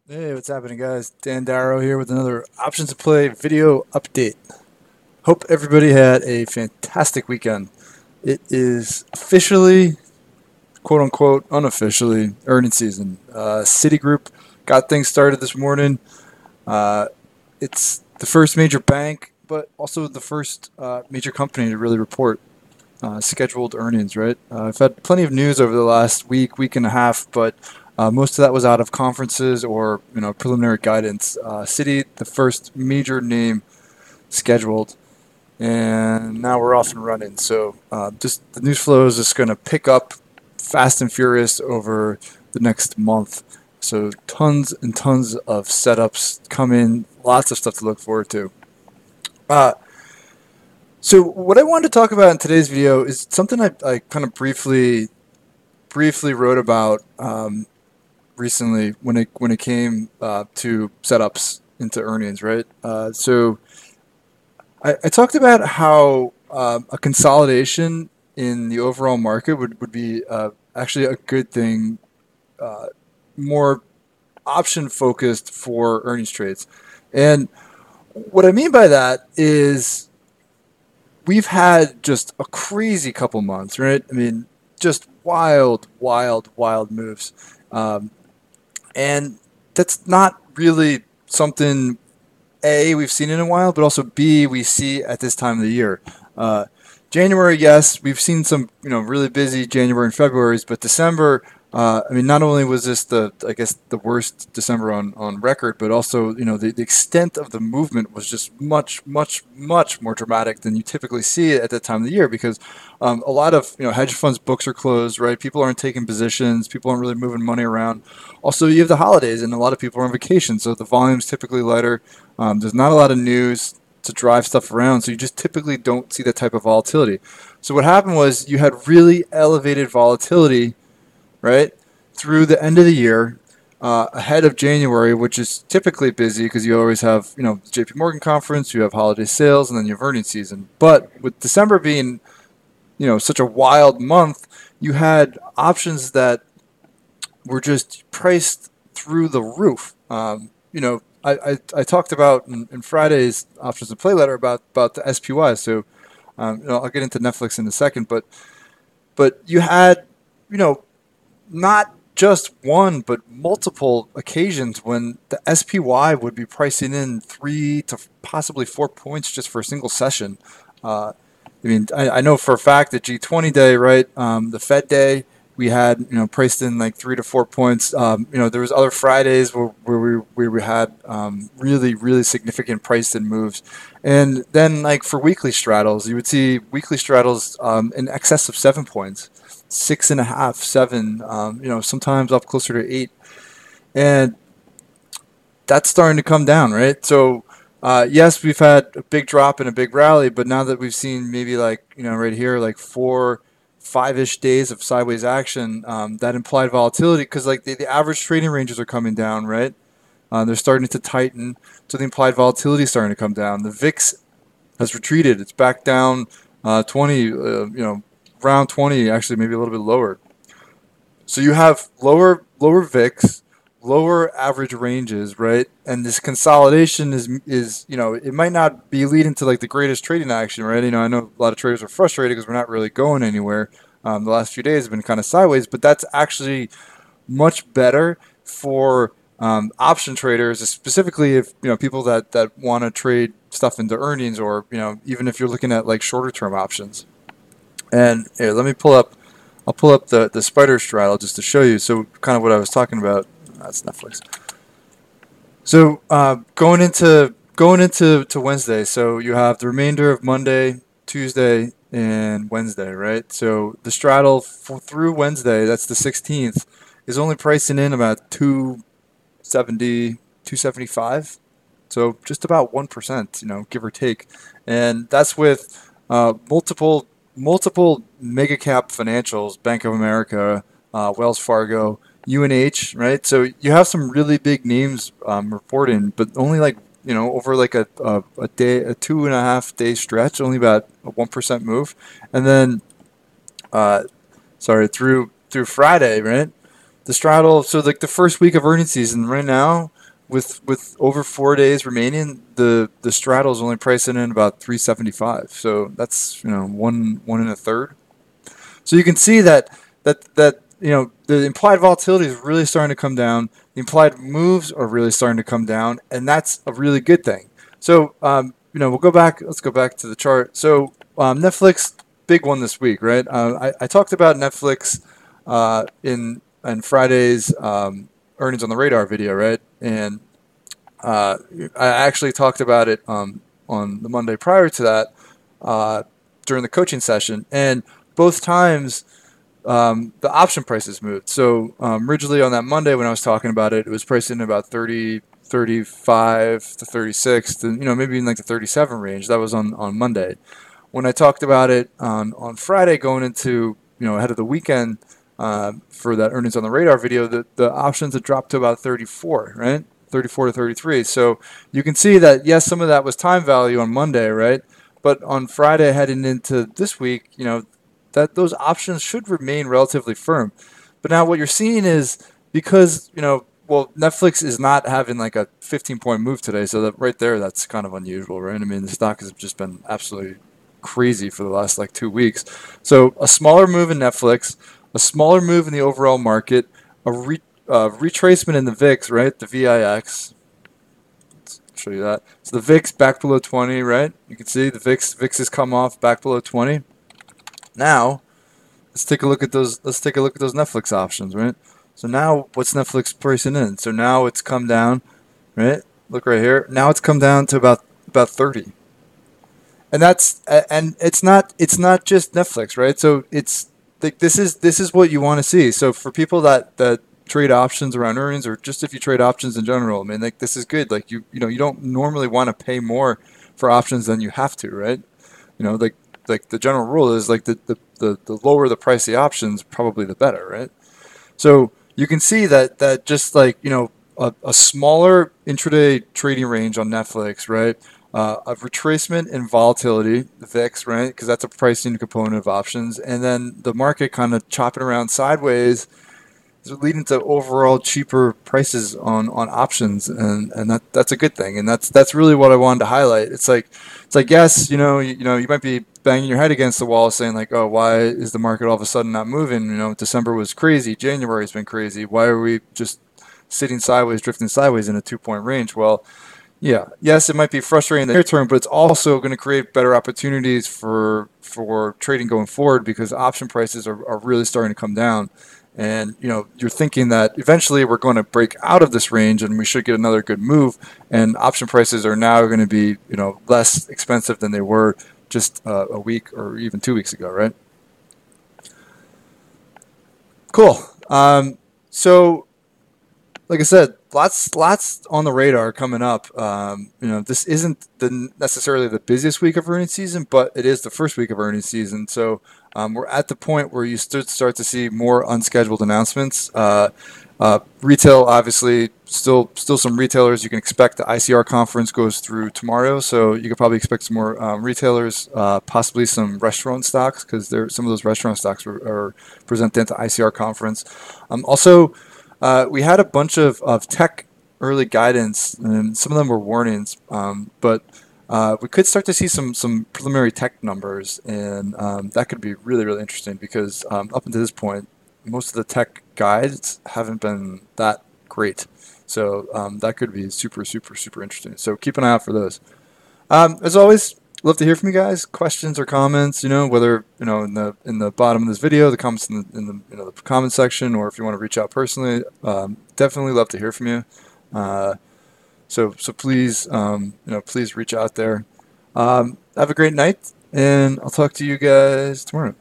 Hey, what's happening, guys? Dan Darrow here with another Options to Play video update. Hope everybody had a fantastic weekend. It is officially, quote unquote, unofficially earnings season. Citigroup got things started this morning. Uh, it's the first major bank, but also the first major company to really report scheduled earnings, right? I've had plenty of news over the last week and a half, but most of that was out of conferences or preliminary guidance. Citi, the first major name scheduled, and now we're off and running. So just the news flow is just going to pick up fast and furious over the next month. So tons and tons of setups come in, lots of stuff to look forward to. Uh, so what I wanted to talk about in today's video is something I kind of briefly wrote about recently when it came to setups into earnings, right? So I talked about how a consolidation in the overall market would be actually a good thing, more option focused for earnings trades. And what I mean by that is we've had just a crazy couple months, right? I mean, just wild moves. Um, and that's not really something A, we've seen in a while, but also B, we see at this time of the year. Uh, January, yes, we've seen some, really busy January and Februarys, but December, I mean, not only was this I guess, the worst December on record, but also, the extent of the movement was just much more dramatic than you typically see at that time of the year because a lot of, hedge funds books are closed, right? People aren't taking positions, people aren't really moving money around. Also, you have the holidays, and a lot of people are on vacation, so the volume's typically lighter. There's not a lot of news to drive stuff around, so you just typically don't see that type of volatility. So what happened was you had really elevated volatility, right, through the end of the year, ahead of January, which is typically busy because you always have, the J.P. Morgan conference, you have holiday sales, and then you have earnings season. But with December being, such a wild month, you had options that were just priced through the roof. I talked about in Friday's options to play letter about the SPY. So I'll get into Netflix in a second, but you had you know not just one but multiple occasions when the SPY would be pricing in 3 to possibly 4 points just for a single session. Uh, I mean, I know for a fact that G20 day, right? The Fed day, we had priced in like 3 to 4 points. There was other Fridays where we had really significant priced in moves, and then like for weekly straddles, you would see weekly straddles in excess of 7 points, 6.5, 7. Sometimes up closer to 8, and that's starting to come down, right? So, yes, we've had a big drop and a big rally, but now that we've seen maybe like, right here, like 5-ish days of sideways action, that implied volatility, because like the average trading ranges are coming down, right? They're starting to tighten, so the implied volatility is starting to come down. The VIX has retreated; it's back down 20, around 20, actually maybe a little bit lower. So you have lower VIX, lower average ranges, right? And this consolidation is it might not be leading to like the greatest trading action, right? I know a lot of traders are frustrated because we're not really going anywhere. The last few days have been kind of sideways, but that's actually much better for option traders, specifically if people that want to trade stuff into earnings, or even if you're looking at like shorter term options. And here, let me pull up. I'll pull up the spider straddle just to show you. So kind of what I was talking about. That's Netflix. So going into to Wednesday. So you have the remainder of Monday, Tuesday, and Wednesday, right? So the straddle through Wednesday, that's the 16th, is only pricing in about 270, 275. So just about 1%, give or take, and that's with multiple mega cap financials, Bank of America, Wells Fargo, UNH, right? So you have some really big names reporting, but only like over like a day, a 2.5 day stretch, only about a 1% move, and then uh, through Friday, right? The straddle. So like the first week of earnings season right now. with over 4 days remaining, the straddle is only pricing in about 375. So that's one and a third. So you can see that the implied volatility is really starting to come down. The implied moves are really starting to come down, and that's a really good thing. So we'll go back. Let's go back to the chart. So Netflix, big one this week, right? I talked about Netflix in Friday's earnings on the radar video, right? And I actually talked about it on the Monday prior to that during the coaching session, and both times the option prices moved. So originally on that Monday when I was talking about it, it was priced in about 30, 35 to 36, to, maybe in like the 37 range. That was on Monday. When I talked about it on Friday going into, ahead of the weekend for that earnings on the radar video, the options had dropped to about 34, right? 34 to 33. So you can see that, yes, some of that was time value on Monday, right? But on Friday heading into this week, that those options should remain relatively firm. But now what you're seeing is because, Netflix is not having like a 15-point move today. So that right there, that's kind of unusual, right? I mean, the stock has just been absolutely crazy for the last like 2 weeks. So a smaller move in Netflix, a smaller move in the overall market, a retracement in the VIX, right? The VIX. Let's show you that. So the VIX back below 20, right? You can see the VIX has come off back below 20. Now, let's take a look at those. Let's take a look at those Netflix options, right? So now, what's Netflix pricing in? So now it's come down, right? Look right here. Now it's come down to about 30, and it's not just Netflix, right? So it's like this is what you want to see. So for people that trade options around earnings, or just if you trade options in general, I mean, like this is good. Like you don't normally want to pay more for options than you have to, right? Like the general rule is like the lower the price of the options, probably the better, right? So you can see that just like a smaller intraday trading range on Netflix, right? A retracement in volatility, the VIX, right? Because that's a pricing component of options, and then the market kind of chopping around sideways, leading to overall cheaper prices on options, and that's a good thing, and that's really what I wanted to highlight. It's like yes, you might be banging your head against the wall saying like, oh, why is the market all of a sudden not moving? December was crazy, January's been crazy. Why are we just sitting sideways, drifting sideways in a 2 point range? Well, yeah, yes, it might be frustrating in the near term, but it's also going to create better opportunities for trading going forward because option prices are really starting to come down. And you're thinking that eventually we're going to break out of this range and we should get another good move. And option prices are now going to be less expensive than they were just a week or even 2 weeks ago, right? Cool. So like I said, lots on the radar coming up. This isn't necessarily the busiest week of earnings season, but it is the first week of earnings season. So we're at the point where you start to see more unscheduled announcements. Retail, obviously, still some retailers. You can expect the ICR conference goes through tomorrow, so you could probably expect some more retailers, possibly some restaurant stocks, because some of those restaurant stocks are presented at the ICR conference. Also, we had a bunch of tech early guidance, and some of them were warnings, but we could start to see some preliminary tech numbers, and that could be really, really interesting because up until this point, most of the tech guides haven't been that great. So that could be super, super, super interesting. So keep an eye out for those. As always, love to hear from you guys. Questions or comments, whether in the bottom of this video, the comments in the comment section, or if you want to reach out personally, definitely love to hear from you. So please please reach out there. Have a great night, and I'll talk to you guys tomorrow.